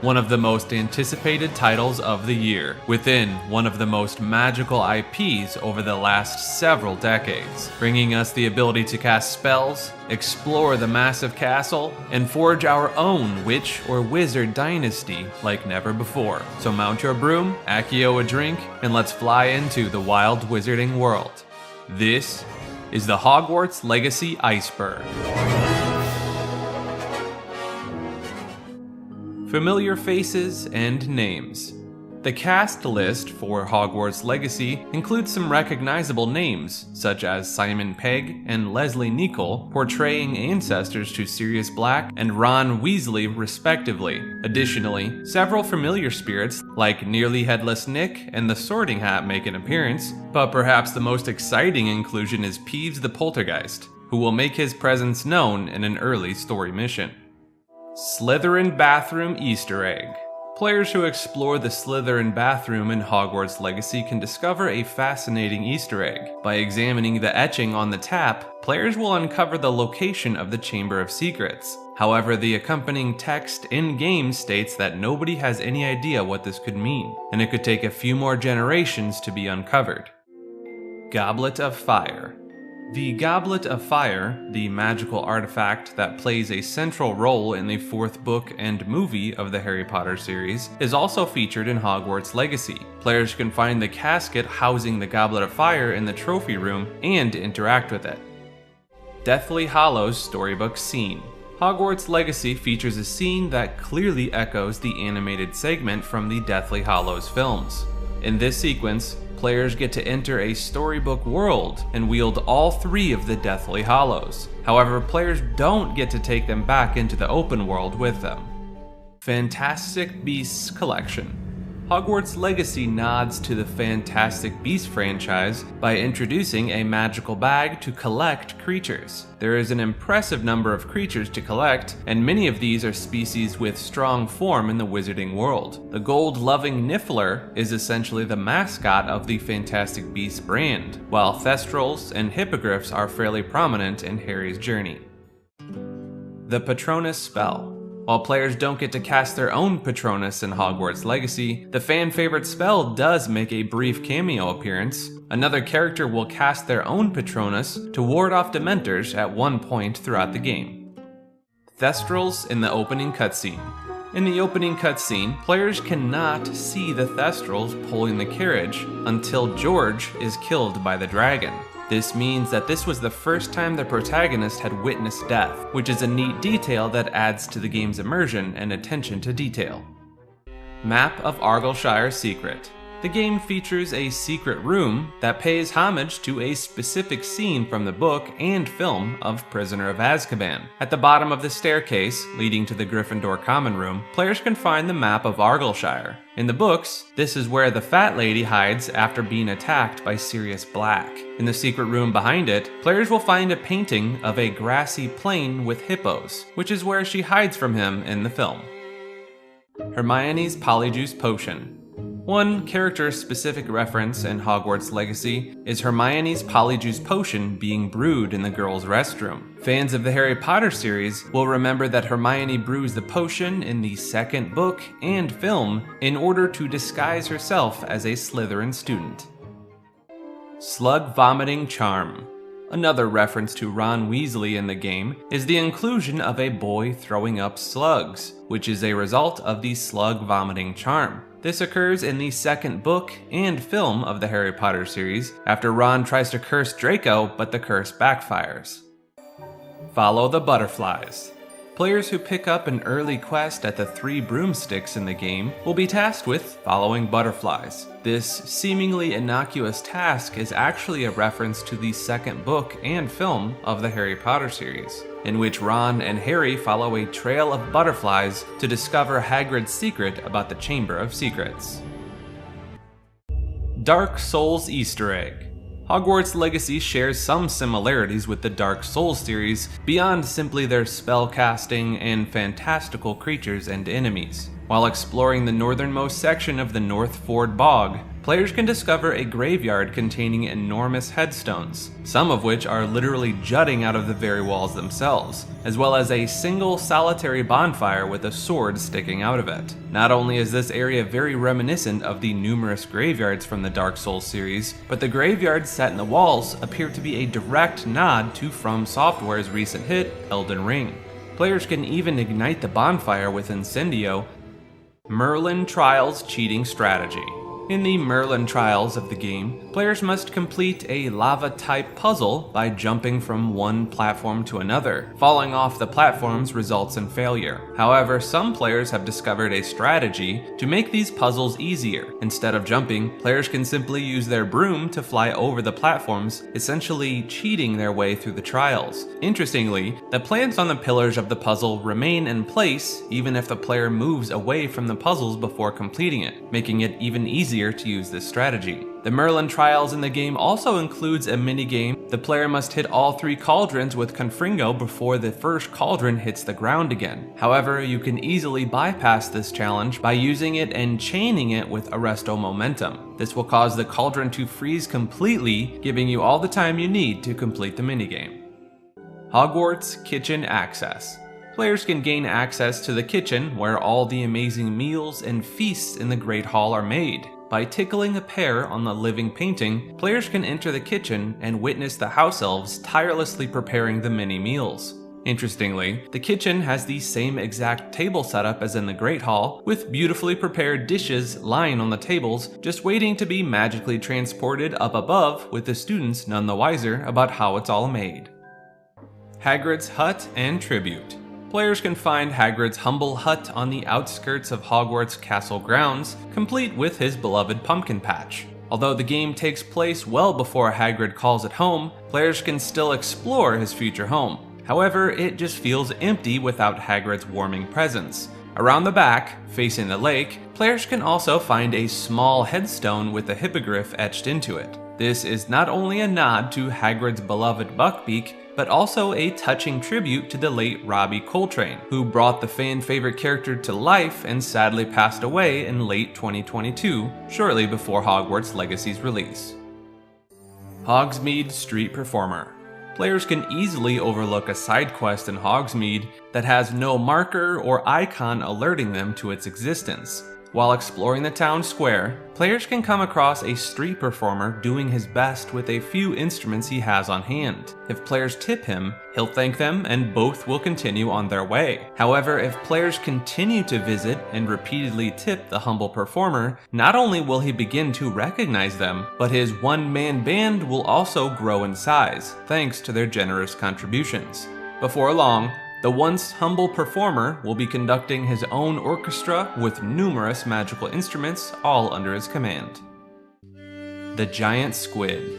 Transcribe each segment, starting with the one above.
one of the most anticipated titles of the year, within one of the most magical IPs over the last several decades, bringing us the ability to cast spells, explore the massive castle, and forge our own witch or wizard dynasty like never before. So mount your broom, accio a drink, and let's fly into the wild wizarding world. This is the Hogwarts Legacy Iceberg. Familiar faces and names. The cast list for Hogwarts Legacy includes some recognizable names, such as Simon Pegg and Leslie Nichol, portraying ancestors to Sirius Black and Ron Weasley respectively. Additionally, several familiar spirits like Nearly Headless Nick and the Sorting Hat make an appearance, but perhaps the most exciting inclusion is Peeves the Poltergeist, who will make his presence known in an early story mission. Slytherin Bathroom Easter Egg. Players who explore the Slytherin bathroom in Hogwarts Legacy can discover a fascinating Easter egg. By examining the etching on the tap, players will uncover the location of the Chamber of Secrets. However, the accompanying text in-game states that nobody has any idea what this could mean, and it could take a few more generations to be uncovered. Goblet of Fire. The Goblet of Fire, the magical artifact that plays a central role in the fourth book and movie of the Harry Potter series, is also featured in Hogwarts Legacy. Players can find the casket housing the Goblet of Fire in the trophy room and interact with it. Deathly Hallows Storybook Scene. Hogwarts Legacy features a scene that clearly echoes the animated segment from the Deathly Hallows films. In this sequence, players get to enter a storybook world and wield all three of the Deathly Hallows. However, players don't get to take them back into the open world with them. Fantastic Beasts Collection. Hogwarts Legacy nods to the Fantastic Beasts franchise by introducing a magical bag to collect creatures. There is an impressive number of creatures to collect, and many of these are species with strong form in the wizarding world. The gold-loving Niffler is essentially the mascot of the Fantastic Beasts brand, while Thestrals and Hippogriffs are fairly prominent in Harry's journey. The Patronus Spell. While players don't get to cast their own Patronus in Hogwarts Legacy, the fan-favorite spell does make a brief cameo appearance. Another character will cast their own Patronus to ward off Dementors at one point throughout the game. Thestrals in the opening cutscene. In the opening cutscene, players cannot see the Thestrals pulling the carriage until George is killed by the dragon. This means that this was the first time the protagonist had witnessed death, which is a neat detail that adds to the game's immersion and attention to detail. Map of Argyllshire Secret. The game features a secret room that pays homage to a specific scene from the book and film of Prisoner of Azkaban. At the bottom of the staircase, leading to the Gryffindor Common Room, players can find the map of Argyllshire. In the books, this is where the Fat Lady hides after being attacked by Sirius Black. In the secret room behind it, players will find a painting of a grassy plain with hippos, which is where she hides from him in the film. Hermione's Polyjuice Potion. One character-specific reference in Hogwarts Legacy is Hermione's Polyjuice Potion being brewed in the girls' restroom. Fans of the Harry Potter series will remember that Hermione brews the potion in the second book and film in order to disguise herself as a Slytherin student. Slug Vomiting Charm. Another reference to Ron Weasley in the game is the inclusion of a boy throwing up slugs, which is a result of the Slug Vomiting Charm. This occurs in the second book and film of the Harry Potter series after Ron tries to curse Draco, but the curse backfires. Follow the Butterflies. Players who pick up an early quest at the 3 broomsticks in the game will be tasked with following butterflies. This seemingly innocuous task is actually a reference to the second book and film of the Harry Potter series, in which Ron and Harry follow a trail of butterflies to discover Hagrid's secret about the Chamber of Secrets. Dark Souls Easter Egg. Hogwarts Legacy shares some similarities with the Dark Souls series beyond simply their spell casting and fantastical creatures and enemies. While exploring the northernmost section of the North Ford Bog, players can discover a graveyard containing enormous headstones, some of which are literally jutting out of the very walls themselves, as well as a single solitary bonfire with a sword sticking out of it. Not only is this area very reminiscent of the numerous graveyards from the Dark Souls series, but the graveyards set in the walls appear to be a direct nod to From Software's recent hit, Elden Ring. Players can even ignite the bonfire with Incendio. Merlin Trials cheating strategy. In the Merlin Trials of the game, players must complete a lava-type puzzle by jumping from one platform to another. Falling off the platforms results in failure. However, some players have discovered a strategy to make these puzzles easier. Instead of jumping, players can simply use their broom to fly over the platforms, essentially cheating their way through the trials. Interestingly, the plants on the pillars of the puzzle remain in place even if the player moves away from the puzzles before completing it, making it even easier to use this strategy. The Merlin Trials in the game also includes a minigame. The player must hit all 3 cauldrons with Confringo before the first cauldron hits the ground again. However, you can easily bypass this challenge by using it and chaining it with Arresto Momentum. This will cause the cauldron to freeze completely, giving you all the time you need to complete the minigame. Hogwarts Kitchen Access. Players can gain access to the kitchen where all the amazing meals and feasts in the Great Hall are made. By tickling a pear on the living painting, players can enter the kitchen and witness the house elves tirelessly preparing the many meals. Interestingly, the kitchen has the same exact table setup as in the Great Hall, with beautifully prepared dishes lying on the tables, just waiting to be magically transported up above, with the students none the wiser about how it's all made. Hagrid's Hut and Tribute. Players can find Hagrid's humble hut on the outskirts of Hogwarts castle grounds, complete with his beloved pumpkin patch. Although the game takes place well before Hagrid calls it home, players can still explore his future home. However, it just feels empty without Hagrid's warming presence. Around the back, facing the lake, players can also find a small headstone with a hippogriff etched into it. This is not only a nod to Hagrid's beloved Buckbeak, but also a touching tribute to the late Robbie Coltrane, who brought the fan-favorite character to life and sadly passed away in late 2022, shortly before Hogwarts Legacy's release. Hogsmeade Street Performer. Players can easily overlook a side quest in Hogsmeade that has no marker or icon alerting them to its existence. While exploring the town square, players can come across a street performer doing his best with a few instruments he has on hand. If players tip him, he'll thank them and both will continue on their way. However, if players continue to visit and repeatedly tip the humble performer, not only will he begin to recognize them, but his one-man band will also grow in size, thanks to their generous contributions. Before long, the once humble performer will be conducting his own orchestra with numerous magical instruments all under his command. The Giant Squid.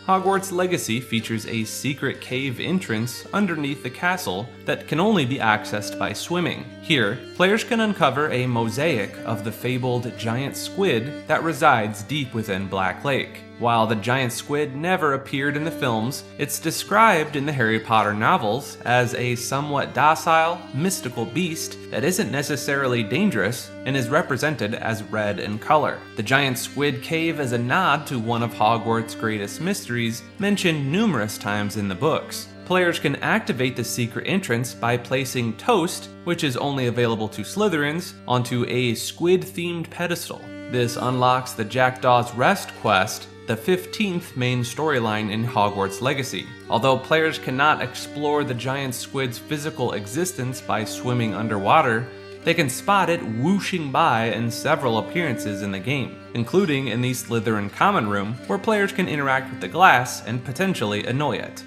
Hogwarts Legacy features a secret cave entrance underneath the castle that can only be accessed by swimming. Here, players can uncover a mosaic of the fabled giant squid that resides deep within Black Lake. While the giant squid never appeared in the films, it's described in the Harry Potter novels as a somewhat docile, mystical beast that isn't necessarily dangerous and is represented as red in color. The giant squid cave is a nod to one of Hogwarts' greatest mysteries, mentioned numerous times in the books. Players can activate the secret entrance by placing Toast, which is only available to Slytherins, onto a squid-themed pedestal. This unlocks the Jackdaw's Rest quest, the 15th main storyline in Hogwarts Legacy. Although players cannot explore the giant squid's physical existence by swimming underwater, they can spot it whooshing by in several appearances in the game, including in the Slytherin Common Room, where players can interact with the glass and potentially annoy it.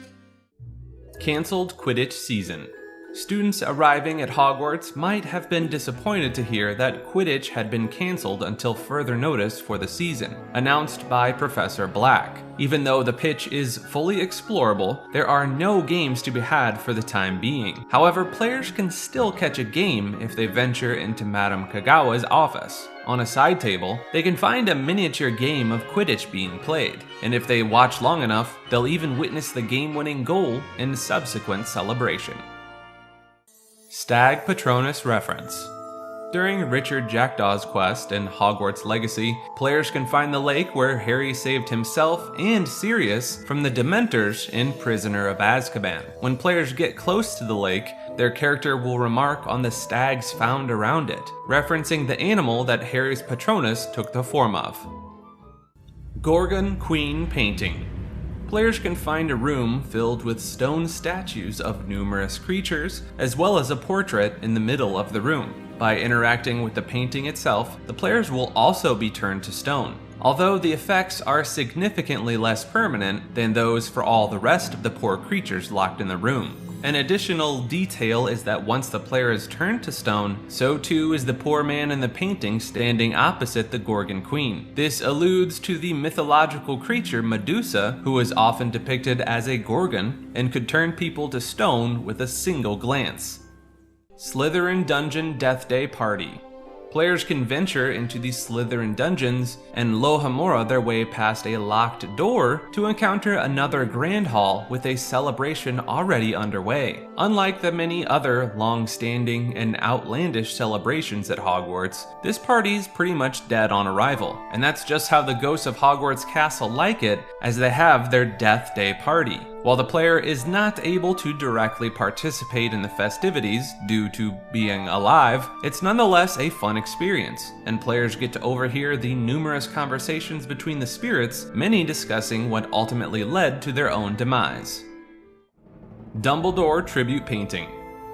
Cancelled Quidditch Season. Students arriving at Hogwarts might have been disappointed to hear that Quidditch had been cancelled until further notice for the season, announced by Professor Black. Even though the pitch is fully explorable, there are no games to be had for the time being. However, players can still catch a game if they venture into Madame Kagawa's office. On a side table, they can find a miniature game of Quidditch being played, and if they watch long enough, they'll even witness the game-winning goal in subsequent celebration. Stag Patronus reference. During Richard Jackdaw's quest in Hogwarts Legacy, players can find the lake where Harry saved himself and Sirius from the Dementors in Prisoner of Azkaban. When players get close to the lake, their character will remark on the stags found around it, referencing the animal that Harry's Patronus took the form of. Gorgon Queen Painting. Players can find a room filled with stone statues of numerous creatures, as well as a portrait in the middle of the room. By interacting with the painting itself, the players will also be turned to stone, although the effects are significantly less permanent than those for all the rest of the poor creatures locked in the room. An additional detail is that once the player is turned to stone, so too is the poor man in the painting standing opposite the Gorgon Queen. This alludes to the mythological creature Medusa, who is often depicted as a Gorgon and could turn people to stone with a single glance. Slytherin Dungeon Death Day Party. Players can venture into the Slytherin dungeons and Lohamora their way past a locked door to encounter another grand hall with a celebration already underway. Unlike the many other long-standing and outlandish celebrations at Hogwarts, this party's pretty much dead on arrival, and that's just how the ghosts of Hogwarts Castle like it, as they have their Death Day Party. While the player is not able to directly participate in the festivities due to being alive, it's nonetheless a fun experience, and players get to overhear the numerous conversations between the spirits, many discussing what ultimately led to their own demise. Dumbledore Tribute Painting.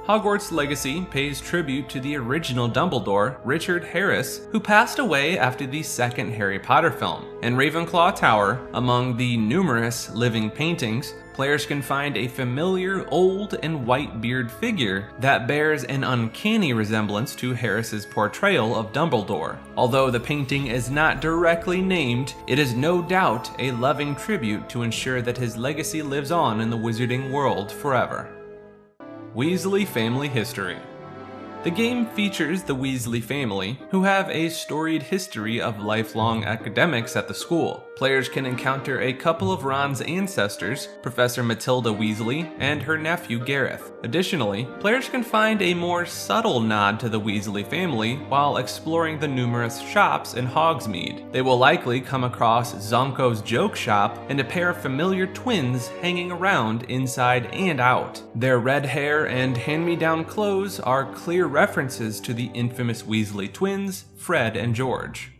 Hogwarts Legacy pays tribute to the original Dumbledore, Richard Harris, who passed away after the second Harry Potter film. In Ravenclaw Tower, among the numerous living paintings, players can find a familiar old and white-beard figure that bears an uncanny resemblance to Harris's portrayal of Dumbledore. Although the painting is not directly named, it is no doubt a loving tribute to ensure that his legacy lives on in the wizarding world forever. Weasley Family History. The game features the Weasley family, who have a storied history of lifelong academics at the school. Players can encounter a couple of Ron's ancestors, Professor Matilda Weasley and her nephew Gareth. Additionally, players can find a more subtle nod to the Weasley family while exploring the numerous shops in Hogsmeade. They will likely come across Zonko's joke shop and a pair of familiar twins hanging around inside and out. Their red hair and hand-me-down clothes are clear references to the infamous Weasley twins, Fred and George.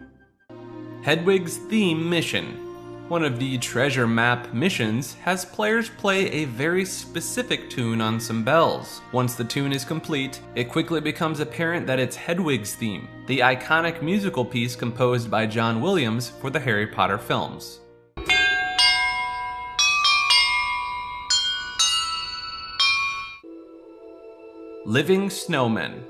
Hedwig's Theme Mission. One of the treasure map missions has players play a very specific tune on some bells. Once the tune is complete, it quickly becomes apparent that it's Hedwig's Theme, the iconic musical piece composed by John Williams for the Harry Potter films. Living Snowmen.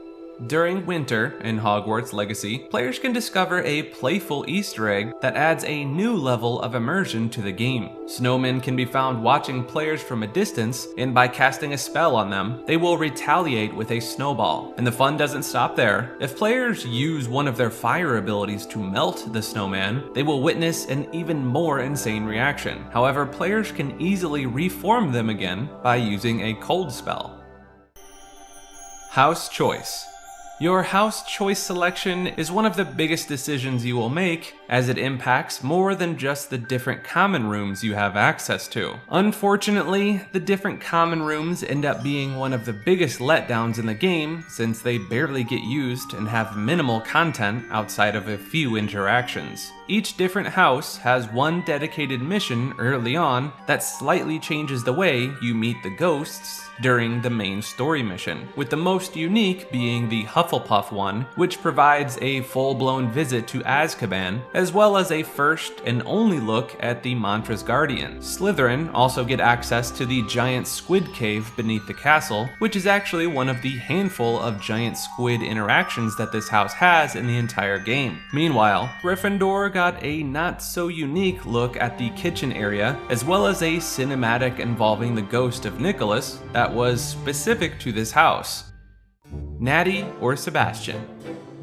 During winter in Hogwarts Legacy, players can discover a playful Easter egg that adds a new level of immersion to the game. Snowmen can be found watching players from a distance, and by casting a spell on them, they will retaliate with a snowball. And the fun doesn't stop there. If players use one of their fire abilities to melt the snowman, they will witness an even more insane reaction. However, players can easily reform them again by using a cold spell. House Choice. Your house choice selection is one of the biggest decisions you will make, as it impacts more than just the different common rooms you have access to. Unfortunately, the different common rooms end up being one of the biggest letdowns in the game, since they barely get used and have minimal content outside of a few interactions. Each different house has one dedicated mission early on that slightly changes the way you meet the ghosts during the main story mission, with the most unique being the Hufflepuff one, which provides a full-blown visit to Azkaban, as well as a first and only look at the Mantra's Guardian. Slytherin also get access to the giant squid cave beneath the castle, which is actually one of the handful of giant squid interactions that this house has in the entire game. Meanwhile, Gryffindor got a not-so-unique look at the kitchen area, as well as a cinematic involving the ghost of Nicholas that was specific to this house. Natty or Sebastian.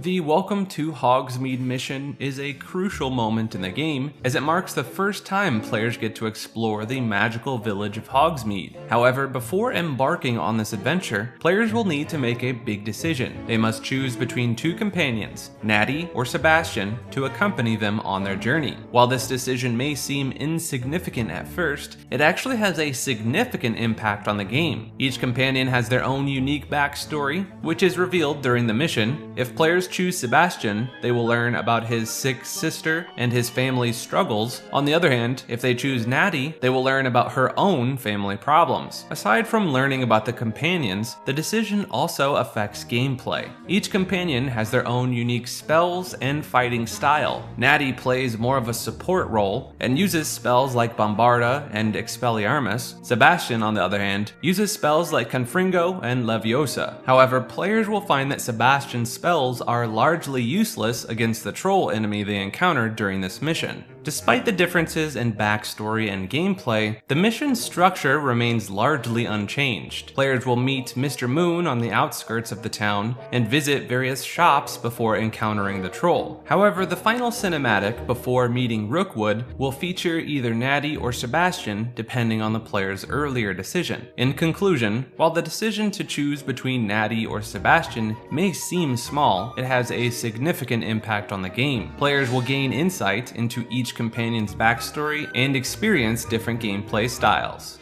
The Welcome to Hogsmeade mission is a crucial moment in the game, as it marks the first time players get to explore the magical village of Hogsmeade. However, before embarking on this adventure, players will need to make a big decision. They must choose between two companions, Natty or Sebastian, to accompany them on their journey. While this decision may seem insignificant at first, it actually has a significant impact on the game. Each companion has their own unique backstory, which is revealed during the mission. If players choose Sebastian, they will learn about his sick sister and his family's struggles. On the other hand, if they choose Natty, they will learn about her own family problems. Aside from learning about the companions, the decision also affects gameplay. Each companion has their own unique spells and fighting style. Natty plays more of a support role and uses spells like Bombarda and Expelliarmus. Sebastian, on the other hand, uses spells like Confringo and Leviosa. However, players will find that Sebastian's spells are largely useless against the troll enemy they encounter during this mission. Despite the differences in backstory and gameplay, the mission's structure remains largely unchanged. Players will meet Mr. Moon on the outskirts of the town and visit various shops before encountering the troll. However, the final cinematic before meeting Rookwood will feature either Natty or Sebastian, depending on the player's earlier decision. In conclusion, while the decision to choose between Natty or Sebastian may seem small, it has a significant impact on the game. Players will gain insight into each companion's backstory and experience different gameplay styles.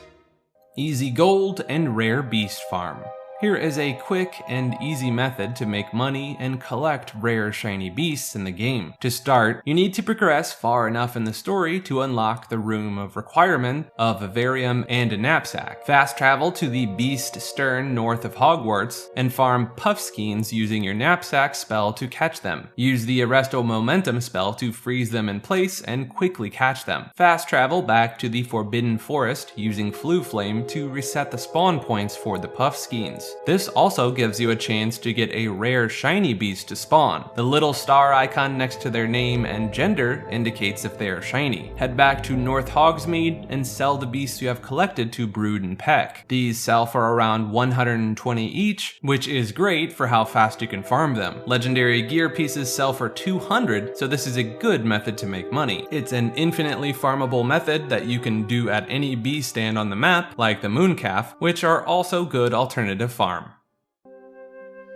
Easy Gold and Rare Beast Farm. Here is a quick and easy method to make money and collect rare shiny beasts in the game. To start, you need to progress far enough in the story to unlock the Room of Requirement, a Vivarium, and a knapsack. Fast travel to the Beast Stern north of Hogwarts and farm Puffskeins using your knapsack spell to catch them. Use the Arresto Momentum spell to freeze them in place and quickly catch them. Fast travel back to the Forbidden Forest using Flue Flame to reset the spawn points for the Puffskeins. This also gives you a chance to get a rare shiny beast to spawn. The little star icon next to their name and gender indicates if they are shiny. Head back to North Hogsmeade and sell the beasts you have collected to Brood and Peck. These sell for around 120 each, which is great for how fast you can farm them. Legendary gear pieces sell for 200, so this is a good method to make money. It's an infinitely farmable method that you can do at any beast stand on the map, like the Mooncalf, which are also good alternative farm.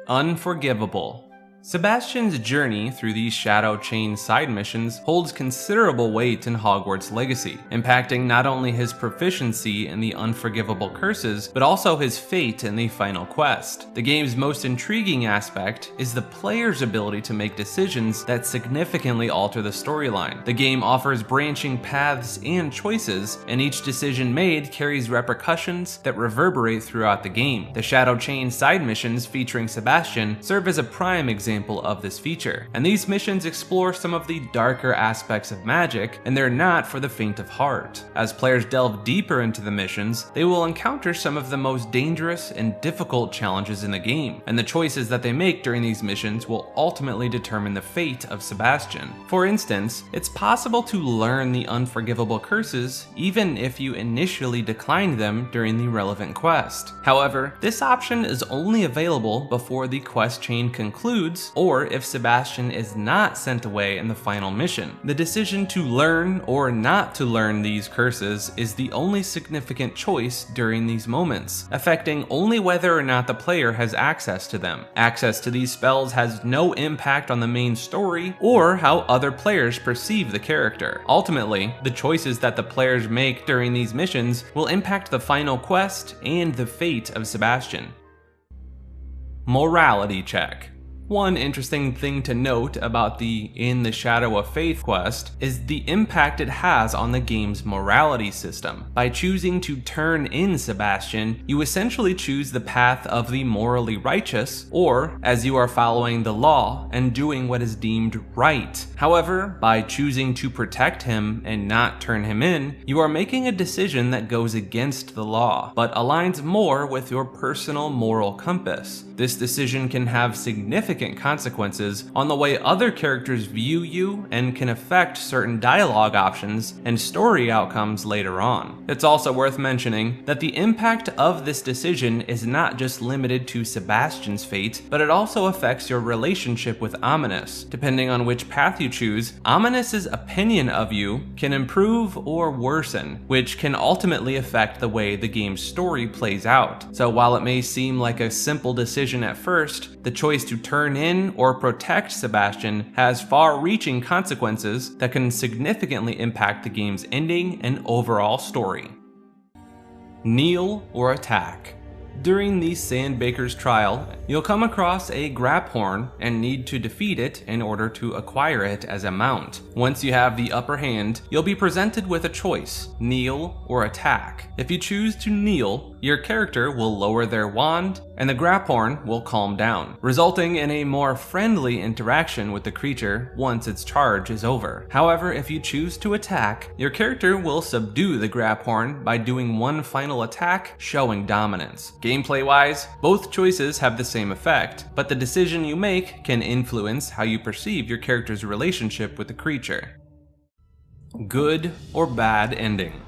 Unforgivable. Sebastian's journey through these Shadow Chain side missions holds considerable weight in Hogwarts Legacy, impacting not only his proficiency in the unforgivable curses, but also his fate in the final quest. The game's most intriguing aspect is the player's ability to make decisions that significantly alter the storyline. The game offers branching paths and choices, and each decision made carries repercussions that reverberate throughout the game. The Shadow Chain side missions featuring Sebastian serve as a prime example of this feature, and these missions explore some of the darker aspects of magic, and they're not for the faint of heart. As players delve deeper into the missions, they will encounter some of the most dangerous and difficult challenges in the game, and the choices that they make during these missions will ultimately determine the fate of Sebastian. For instance, it's possible to learn the unforgivable curses even if you initially decline them during the relevant quest. However, this option is only available before the quest chain concludes, or if Sebastian is not sent away in the final mission. The decision to learn or not to learn these curses is the only significant choice during these moments, affecting only whether or not the player has access to them. Access to these spells has no impact on the main story or how other players perceive the character. Ultimately, the choices that the players make during these missions will impact the final quest and the fate of Sebastian. Morality check. One interesting thing to note about the In the Shadow of Faith quest is the impact it has on the game's morality system. By choosing to turn in Sebastian, you essentially choose the path of the morally righteous, or as you are following the law and doing what is deemed right. However, by choosing to protect him and not turn him in, you are making a decision that goes against the law, but aligns more with your personal moral compass. This decision can have significant significant consequences on the way other characters view you and can affect certain dialogue options and story outcomes later on. It's also worth mentioning that the impact of this decision is not just limited to Sebastian's fate, but it also affects your relationship with Ominous. Depending on which path you choose, Ominous's opinion of you can improve or worsen, which can ultimately affect the way the game's story plays out. So while it may seem like a simple decision at first, the choice to turn in or protect Sebastian has far-reaching consequences that can significantly impact the game's ending and overall story. Kneel or attack. During the Sandbaker's trial, you'll come across a Graphorn and need to defeat it in order to acquire it as a mount. Once you have the upper hand, you'll be presented with a choice: kneel or attack. If you choose to kneel, your character will lower their wand and the Graphorn will calm down, resulting in a more friendly interaction with the creature once its charge is over. However, if you choose to attack, your character will subdue the Graphorn by doing one final attack, showing dominance. Gameplay-wise, both choices have the same effect, but the decision you make can influence how you perceive your character's relationship with the creature. Good or bad ending.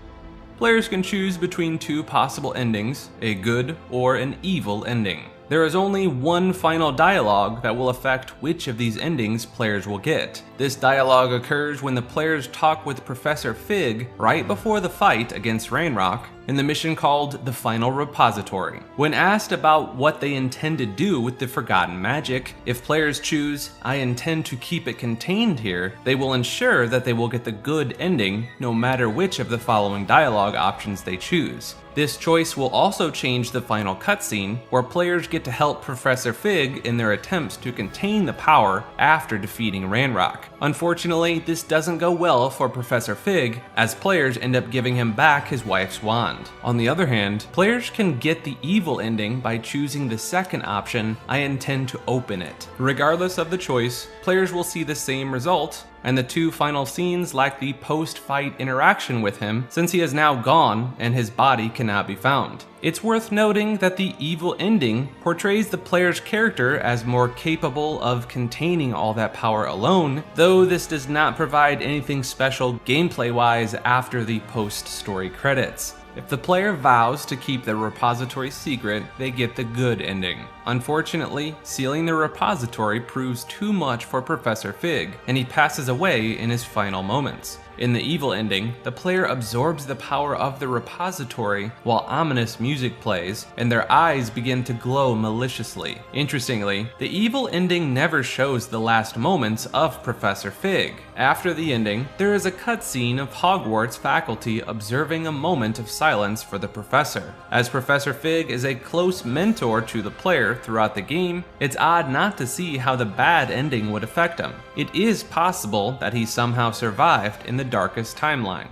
Players can choose between two possible endings, a good or an evil ending. There is only one final dialogue that will affect which of these endings players will get. This dialogue occurs when the players talk with Professor Fig right before the fight against Ranrock in the mission called the Final Repository. When asked about what they intend to do with the forgotten magic, if players choose, "I intend to keep it contained here," they will ensure that they will get the good ending no matter which of the following dialogue options they choose. This choice will also change the final cutscene, where players get to help Professor Fig in their attempts to contain the power after defeating Ranrock. Unfortunately, this doesn't go well for Professor Fig, as players end up giving him back his wife's wand. On the other hand, players can get the evil ending by choosing the second option, "I intend to open it." Regardless of the choice, players will see the same result, and the two final scenes lack the post-fight interaction with him since he is now gone and his body cannot be found. It's worth noting that the evil ending portrays the player's character as more capable of containing all that power alone, though this does not provide anything special gameplay-wise after the post-story credits. If the player vows to keep the repository secret, they get the good ending. Unfortunately, sealing the repository proves too much for Professor Fig, and he passes away in his final moments. In the evil ending, the player absorbs the power of the repository while ominous music plays, and their eyes begin to glow maliciously. Interestingly, the evil ending never shows the last moments of Professor Fig. After the ending, there is a cutscene of Hogwarts faculty observing a moment of silence for the professor. As Professor Fig is a close mentor to the player throughout the game, it's odd not to see how the bad ending would affect him. It is possible that he somehow survived in the darkest timeline.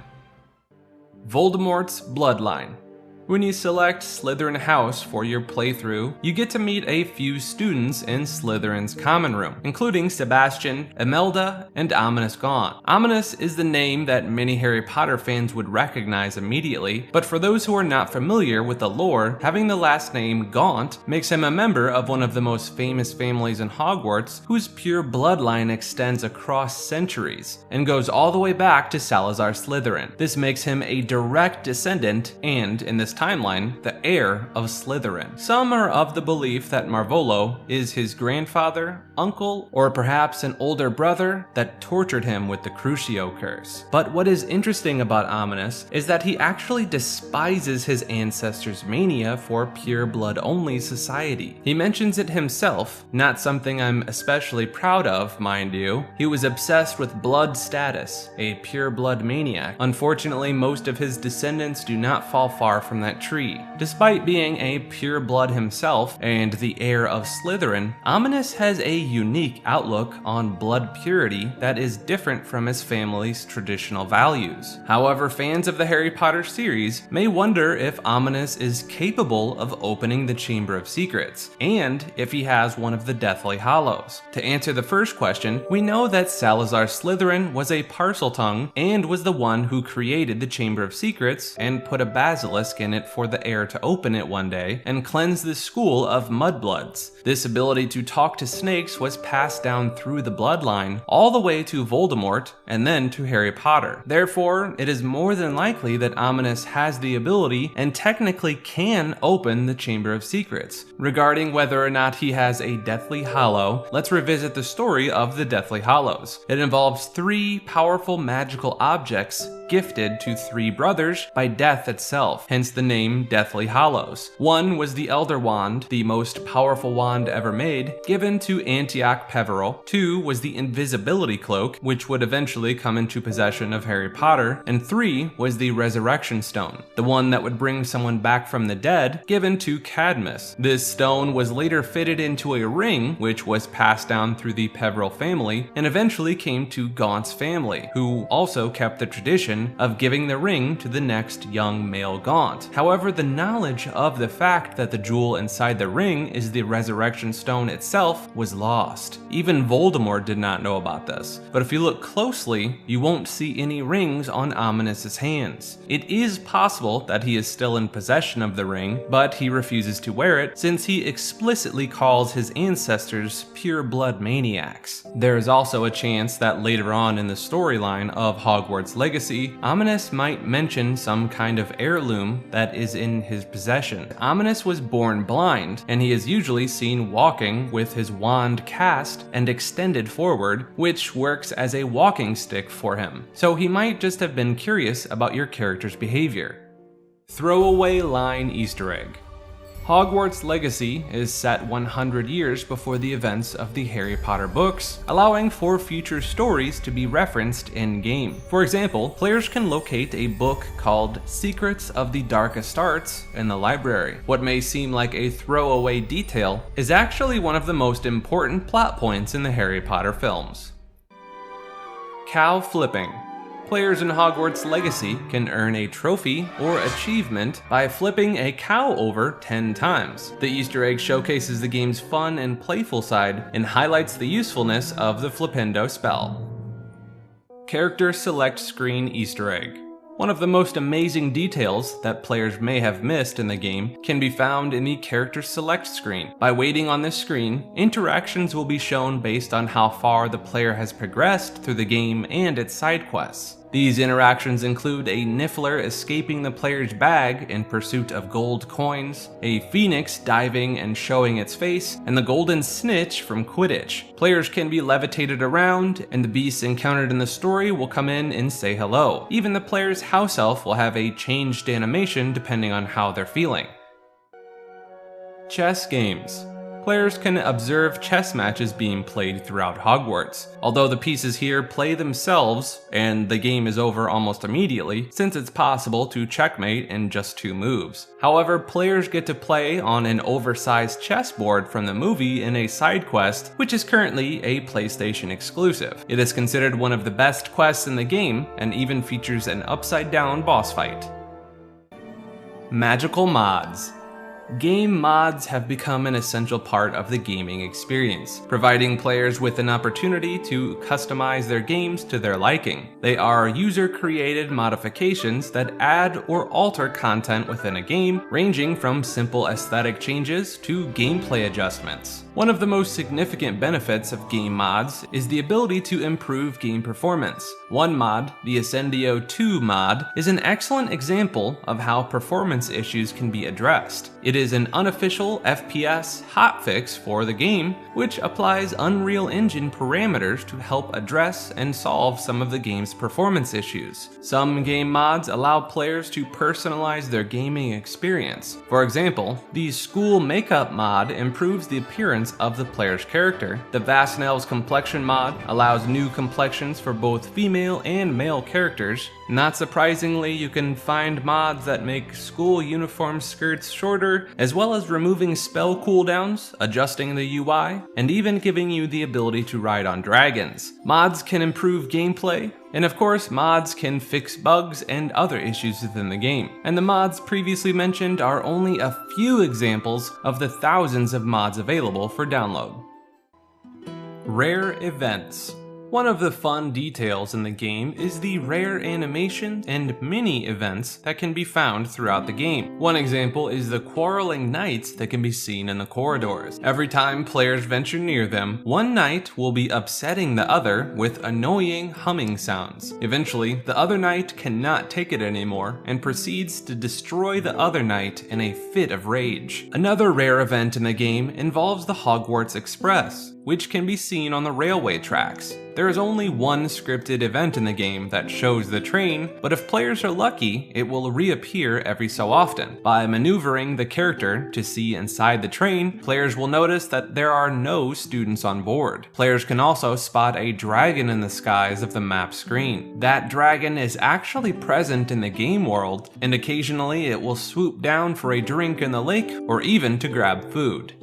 Voldemort's Bloodline. When you select Slytherin House for your playthrough, you get to meet a few students in Slytherin's common room, including Sebastian, Imelda, and Ominous Gaunt. Ominous is the name that many Harry Potter fans would recognize immediately, but for those who are not familiar with the lore, having the last name Gaunt makes him a member of one of the most famous families in Hogwarts, whose pure bloodline extends across centuries and goes all the way back to Salazar Slytherin. This makes him a direct descendant and, in this timeline, the heir of Slytherin. Some are of the belief that Marvolo is his grandfather, uncle, or perhaps an older brother that tortured him with the Crucio curse. But what is interesting about Ominous is that he actually despises his ancestors' mania for pure blood only society. He mentions it himself, not something I'm especially proud of, mind you. He was obsessed with blood status, a pure blood maniac. Unfortunately, most of his descendants do not fall far from that tree. Despite being a pure blood himself and the heir of Slytherin, Ominous has a unique outlook on blood purity that is different from his family's traditional values. However, fans of the Harry Potter series may wonder if Ominous is capable of opening the Chamber of Secrets, and if he has one of the Deathly Hallows. To answer the first question, we know that Salazar Slytherin was a Parseltongue and was the one who created the Chamber of Secrets and put a basilisk in in it for the heir to open it one day and cleanse the school of mudbloods. This ability to talk to snakes was passed down through the bloodline all the way to Voldemort and then to Harry Potter. Therefore, it is more than likely that Ominous has the ability and technically can open the Chamber of Secrets. Regarding whether or not he has a Deathly Hallow, let's revisit the story of the Deathly Hallows. It involves 3 powerful magical objects gifted to 3 brothers by death itself, hence the name Deathly Hallows. One was the Elder Wand, the most powerful wand ever made, given to Antioch Peverell. 2 was the Invisibility Cloak, which would eventually come into possession of Harry Potter. And 3 was the Resurrection Stone, the one that would bring someone back from the dead, given to Cadmus. This stone was later fitted into a ring, which was passed down through the Peverell family, and eventually came to Gaunt's family, who also kept the tradition of giving the ring to the next young male Gaunt. However, the knowledge of the fact that the jewel inside the ring is the Resurrection Stone itself was lost. Even Voldemort did not know about this, but if you look closely, you won't see any rings on Ominous's hands. It is possible that he is still in possession of the ring, but he refuses to wear it since he explicitly calls his ancestors pure blood maniacs. There is also a chance that later on in the storyline of Hogwarts Legacy, Ominous might mention some kind of heirloom that is in his possession. Ominous was born blind, and he is usually seen walking with his wand cast and extended forward, which works as a walking stick for him. So he might just have been curious about your character's behavior. Throwaway line Easter egg. Hogwarts Legacy is set 100 years before the events of the Harry Potter books, allowing for future stories to be referenced in-game. For example, players can locate a book called Secrets of the Darkest Arts in the library. What may seem like a throwaway detail is actually one of the most important plot points in the Harry Potter films. Cow flipping. Players in Hogwarts Legacy can earn a trophy or achievement by flipping a cow over 10 times. The Easter egg showcases the game's fun and playful side and highlights the usefulness of the Flipendo spell. Character Select Screen Easter egg. One of the most amazing details that players may have missed in the game can be found in the Character Select screen. By waiting on this screen, interactions will be shown based on how far the player has progressed through the game and its side quests. These interactions include a Niffler escaping the player's bag in pursuit of gold coins, a phoenix diving and showing its face, and the golden snitch from Quidditch. Players can be levitated around, and the beasts encountered in the story will come in and say hello. Even the player's house elf will have a changed animation depending on how they're feeling. Chess games. Players can observe chess matches being played throughout Hogwarts. Although the pieces here play themselves, and the game is over almost immediately, since it's possible to checkmate in just 2 moves. However, players get to play on an oversized chessboard from the movie in a side quest, which is currently a PlayStation exclusive. It is considered one of the best quests in the game, and even features an upside-down boss fight. Magical mods. Game mods have become an essential part of the gaming experience, providing players with an opportunity to customize their games to their liking. They are user-created modifications that add or alter content within a game, ranging from simple aesthetic changes to gameplay adjustments. One of the most significant benefits of game mods is the ability to improve game performance. One mod, the Ascendio 2 mod, is an excellent example of how performance issues can be addressed. It is an unofficial FPS hotfix for the game, which applies Unreal Engine parameters to help address and solve some of the game's performance issues. Some game mods allow players to personalize their gaming experience. For example, the School Makeup mod improves the appearance of the player's character. The Vasnell's Complexion mod allows new complexions for both female and male characters. Not surprisingly, you can find mods that make school uniform skirts shorter, as well as removing spell cooldowns, adjusting the UI, and even giving you the ability to ride on dragons. Mods can improve gameplay, and of course, mods can fix bugs and other issues within the game. And the mods previously mentioned are only a few examples of the thousands of mods available for download. Rare events. One of the fun details in the game is the rare animation and mini events that can be found throughout the game. One example is the quarreling knights that can be seen in the corridors. Every time players venture near them, one knight will be upsetting the other with annoying humming sounds. Eventually, the other knight cannot take it anymore and proceeds to destroy the other knight in a fit of rage. Another rare event in the game involves the Hogwarts Express, which can be seen on the railway tracks. There is only one scripted event in the game that shows the train, but if players are lucky, it will reappear every so often. By maneuvering the character to see inside the train, players will notice that there are no students on board. Players can also spot a dragon in the skies of the map screen. That dragon is actually present in the game world, and occasionally it will swoop down for a drink in the lake or even to grab food.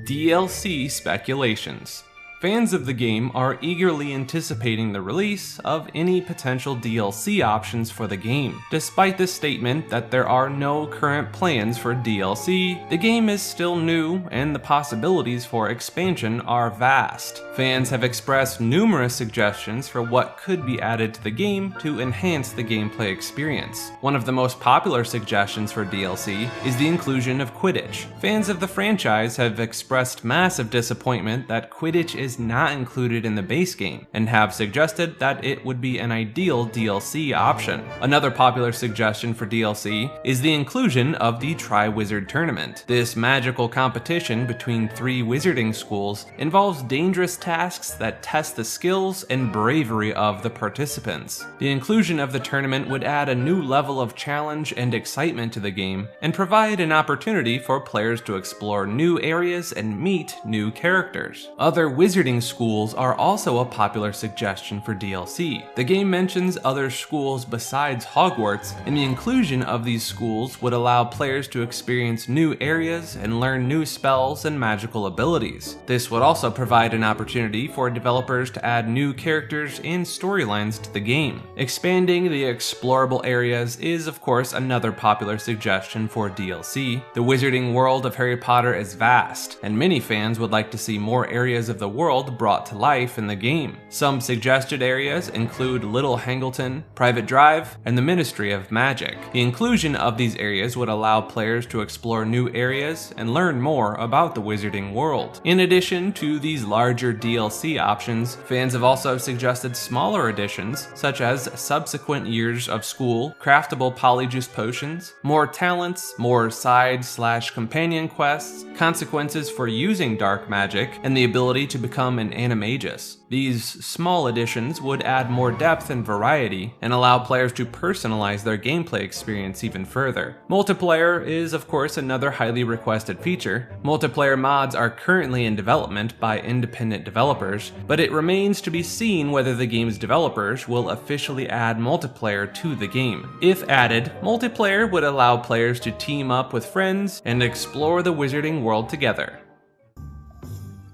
DLC speculations. Fans of the game are eagerly anticipating the release of any potential DLC options for the game. Despite the statement that there are no current plans for DLC, the game is still new and the possibilities for expansion are vast. Fans have expressed numerous suggestions for what could be added to the game to enhance the gameplay experience. One of the most popular suggestions for DLC is the inclusion of Quidditch. Fans of the franchise have expressed massive disappointment that Quidditch is not included in the base game, and have suggested that it would be an ideal DLC option. Another popular suggestion for DLC is the inclusion of the Tri-Wizard Tournament. This magical competition between 3 wizarding schools involves dangerous tasks that test the skills and bravery of the participants. The inclusion of the tournament would add a new level of challenge and excitement to the game, and provide an opportunity for players to explore new areas and meet new characters. Other wizarding schools are also a popular suggestion for DLC. The game mentions other schools besides Hogwarts, and the inclusion of these schools would allow players to experience new areas and learn new spells and magical abilities. This would also provide an opportunity for developers to add new characters and storylines to the game. Expanding the explorable areas is of course another popular suggestion for DLC. The wizarding world of Harry Potter is vast, and many fans would like to see more areas of the world brought to life in the game. Some suggested areas include Little Hangleton, Private Drive, and the Ministry of Magic. The inclusion of these areas would allow players to explore new areas and learn more about the wizarding world. In addition to these larger DLC options, fans have also suggested smaller additions, such as subsequent years of school, craftable polyjuice potions, more talents, more side/companion quests, consequences for using dark magic, and the ability to become an animagus. These small additions would add more depth and variety, and allow players to personalize their gameplay experience even further. Multiplayer is of course another highly requested feature. Multiplayer mods are currently in development by independent developers, but it remains to be seen whether the game's developers will officially add multiplayer to the game. If added, multiplayer would allow players to team up with friends and explore the wizarding world together.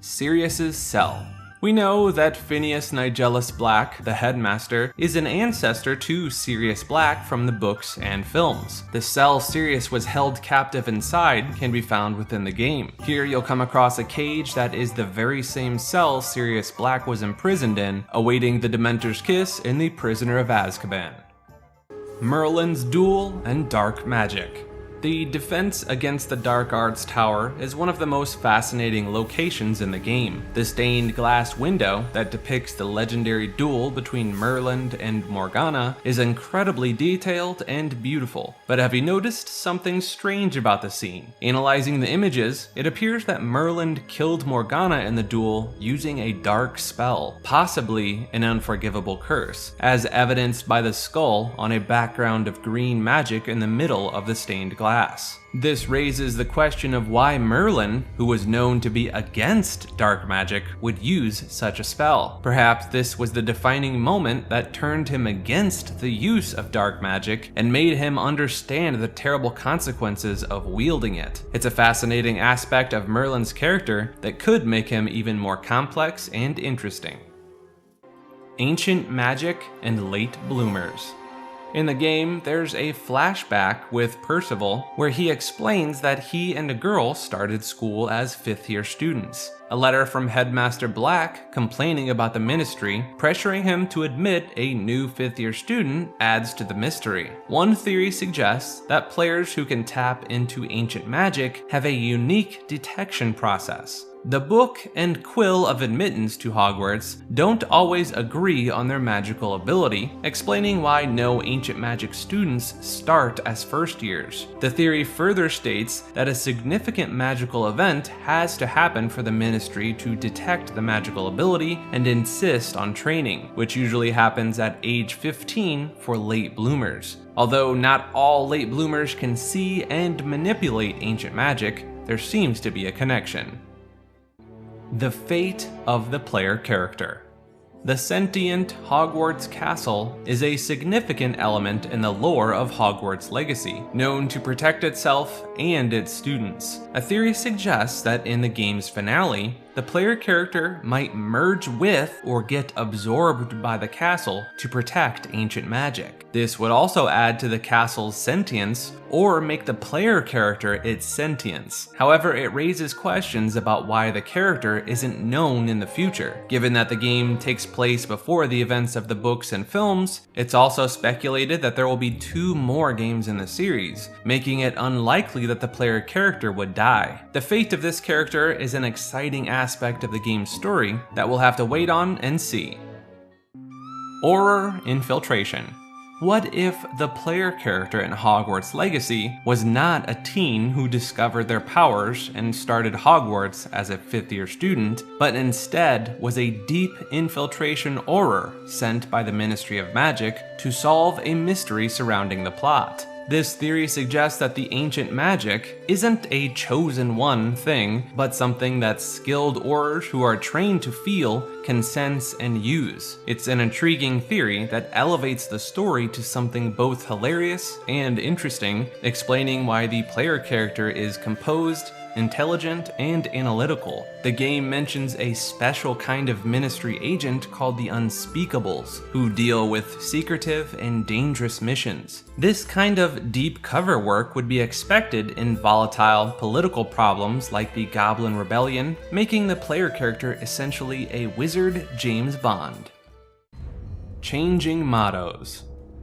Sirius's Cell. We know that Phineas Nigellus Black, the headmaster, is an ancestor to Sirius Black from the books and films. The cell Sirius was held captive inside can be found within the game. Here you'll come across a cage that is the very same cell Sirius Black was imprisoned in, awaiting the Dementor's kiss in the Prisoner of Azkaban. Merlin's Duel and Dark Magic. The defense against the Dark Arts Tower is one of the most fascinating locations in the game. The stained glass window that depicts the legendary duel between Merlin and Morgana is incredibly detailed and beautiful. But have you noticed something strange about the scene? Analyzing the images, it appears that Merlin killed Morgana in the duel using a dark spell, possibly an unforgivable curse, as evidenced by the skull on a background of green magic in the middle of the stained glass. This raises the question of why Merlin, who was known to be against dark magic, would use such a spell. Perhaps this was the defining moment that turned him against the use of dark magic and made him understand the terrible consequences of wielding it. It's a fascinating aspect of Merlin's character that could make him even more complex and interesting. Ancient Magic and Late Bloomers. In the game, there's a flashback with Percival where he explains that he and a girl started school as 5th-year students. A letter from Headmaster Black complaining about the Ministry, pressuring him to admit a new 5th-year student adds to the mystery. One theory suggests that players who can tap into ancient magic have a unique detection process. The book and quill of admittance to Hogwarts don't always agree on their magical ability, explaining why no ancient magic students start as first years. The theory further states that a significant magical event has to happen for the Ministry to detect the magical ability and insist on training, which usually happens at age 15 for late bloomers. Although not all late bloomers can see and manipulate ancient magic, there seems to be a connection. The fate of the player character. The sentient Hogwarts castle is a significant element in the lore of Hogwarts Legacy, known to protect itself and its students. A theory suggests that in the game's finale, the player character might merge with or get absorbed by the castle to protect ancient magic. This would also add to the castle's sentience or make the player character its sentience. However, it raises questions about why the character isn't known in the future. Given that the game takes place before the events of the books and films, it's also speculated that there will be 2 more games in the series, making it unlikely that the player character would die. The fate of this character is an exciting aspect of the game's story that we'll have to wait on and see. Auror infiltration. What if the player character in Hogwarts Legacy was not a teen who discovered their powers and started Hogwarts as a 5th-year student, but instead was a deep infiltration Auror sent by the Ministry of Magic to solve a mystery surrounding the plot? This theory suggests that the ancient magic isn't a chosen one thing, but something that skilled Aurors who are trained to feel can sense and use. It's an intriguing theory that elevates the story to something both hilarious and interesting, explaining why the player character is composed, intelligent, and analytical. The game mentions a special kind of Ministry agent called the Unspeakables, who deal with secretive and dangerous missions. This kind of deep cover work would be expected in volatile political problems like the Goblin Rebellion, making the player character essentially a wizard James Bond. Changing mottos.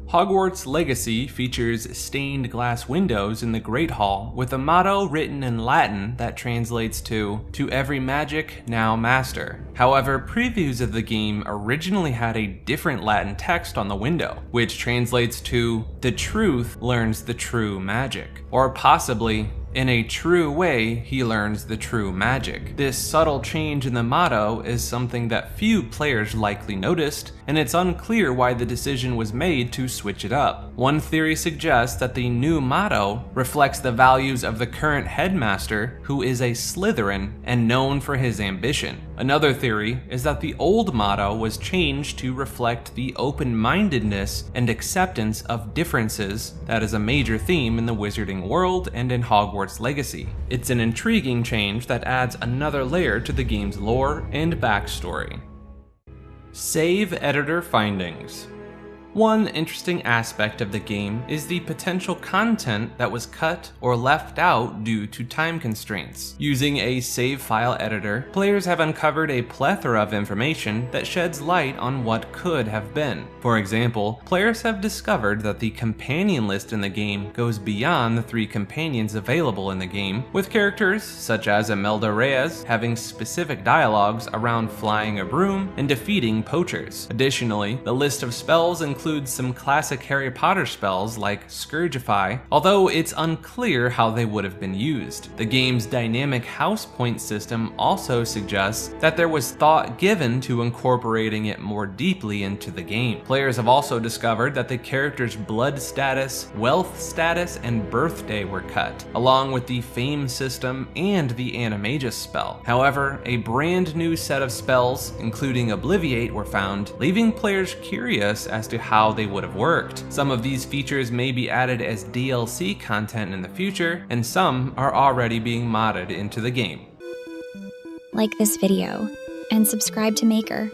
Hogwarts Legacy features stained glass windows in the Great Hall with a motto written in Latin that translates to every magic now master. However, previews of the game originally had a different Latin text on the window, which translates to the truth learns the true magic, or possibly in a true way, he learns the true magic. This subtle change in the motto is something that few players likely noticed, and it's unclear why the decision was made to switch it up. One theory suggests that the new motto reflects the values of the current headmaster, who is a Slytherin and known for his ambition. Another theory is that the old motto was changed to reflect the open-mindedness and acceptance of differences that is a major theme in the wizarding world and in Hogwarts Legacy. It's an intriguing change that adds another layer to the game's lore and backstory. Save editor findings. One interesting aspect of the game is the potential content that was cut or left out due to time constraints. Using a save file editor, players have uncovered a plethora of information that sheds light on what could have been. For example, players have discovered that the companion list in the game goes beyond the 3 companions available in the game, with characters such as Imelda Reyes having specific dialogues around flying a broom and defeating poachers. Additionally, the list of spells includes some classic Harry Potter spells like Scourgify, although it's unclear how they would have been used. The game's dynamic house point system also suggests that there was thought given to incorporating it more deeply into the game. Players have also discovered that the character's blood status, wealth status, and birthday were cut, along with the fame system and the Animagus spell. However, a brand new set of spells, including Obliviate, were found, leaving players curious as to how they would have worked. Some of these features may be added as DLC content in the future, and some are already being modded into the game. Like this video, and subscribe to Maker.